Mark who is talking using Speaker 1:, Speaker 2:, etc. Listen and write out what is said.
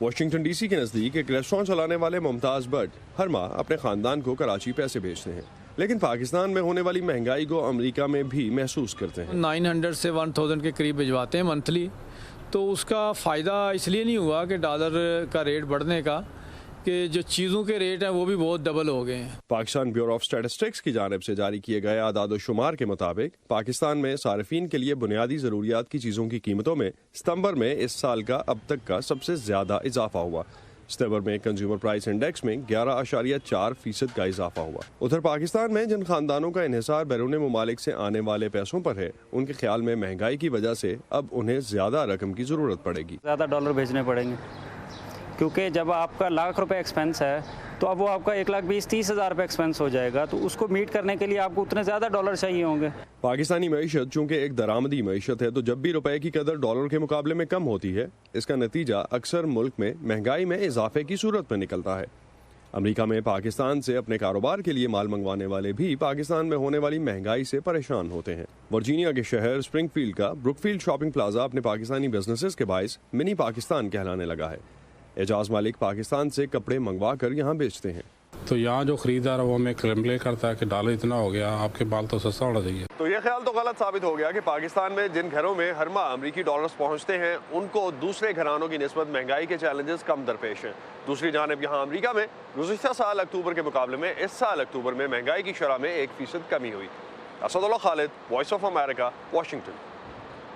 Speaker 1: Washington D C کے نزدیک ایک ریسٹوران چلانے والے ممتاز بٹ ہر ماہ اپنے خاندان کو کراچی پیسے بھیجتے ہیں، لیکن پاکستان میں ہونے والی مہنگائی کو امریکہ میں بھی محسوس کرتے ہیں۔
Speaker 2: 900 سے 1000 کے قریب بھجواتے ہیں منتھلی، تو اس کا فائدہ اس لیے نہیں ہوا کہ ڈالر کا ریٹ بڑھنے کا، کہ جو چیزوں کے ریٹ ہیں وہ بھی بہت ڈبل ہو گئے ہیں۔
Speaker 1: پاکستان بیورو آف اسٹیٹسٹکس کی جانب سے جاری کیے گئے اعداد و شمار کے مطابق پاکستان میں صارفین کے لیے بنیادی ضروریات کی چیزوں کی قیمتوں میں ستمبر میں اس سال کا اب تک کا سب سے زیادہ اضافہ ہوا۔ ستمبر میں کنزیومر پرائس انڈیکس میں 11.4% کا اضافہ ہوا۔ ادھر پاکستان میں جن خاندانوں کا انحصار بیرون ممالک سے آنے والے پیسوں پر ہے، ان کے خیال میں مہنگائی کی وجہ سے اب انہیں زیادہ رقم کی ضرورت پڑے گی۔
Speaker 3: زیادہ ڈالر بھیجنے پڑیں گے، کیونکہ جب آپ کا ₹1,00,000 ایکسپینس ہے تو اب وہ آپ کا 1,20,30,000 روپے ایکسپینس ہو جائے گا، تو اس کو میٹ کرنے کے لیے آپ کو اتنے زیادہ ڈالر چاہیے ہوں گے۔
Speaker 1: پاکستانی معیشت چونکہ ایک درآمدی معیشت ہے، تو جب بھی روپے کی قدر ڈالر کے مقابلے میں کم ہوتی ہے، اس کا نتیجہ اکثر ملک میں مہنگائی میں اضافے کی صورت میں نکلتا ہے۔ امریکہ میں پاکستان سے اپنے کاروبار کے لیے مال منگوانے والے بھی پاکستان میں ہونے والی مہنگائی سے پریشان ہوتے ہیں۔ ورجینیا کے شہر اسپرنگ فیلڈ کا بروک فیلڈ شاپنگ پلازا اپنے پاکستانی بزنسز کے باعث منی پاکستان کہلانے لگا ہے۔ اعجاز مالک پاکستان سے کپڑے منگوا کر یہاں بیچتے ہیں۔
Speaker 4: تو یہاں جو خریدار ہے وہ ہمیں کمپلین کرتا ہے کہ ڈالر اتنا ہو گیا، آپ کے بال تو سستا ہونا چاہیے۔
Speaker 1: تو یہ خیال تو غلط ثابت ہو گیا کہ پاکستان میں جن گھروں میں ہر ماہ امریکی ڈالرز پہنچتے ہیں، ان کو دوسرے گھرانوں کی نسبت مہنگائی کے چیلنجز کم درپیش ہیں۔ دوسری جانب یہاں امریکہ میں گزشتہ سال اکتوبر کے مقابلے میں اس سال اکتوبر میں مہنگائی کی شرح میں 1% کمی ہوئی۔ اسد اللہ خالد، وائس آف امریکہ، واشنگٹن۔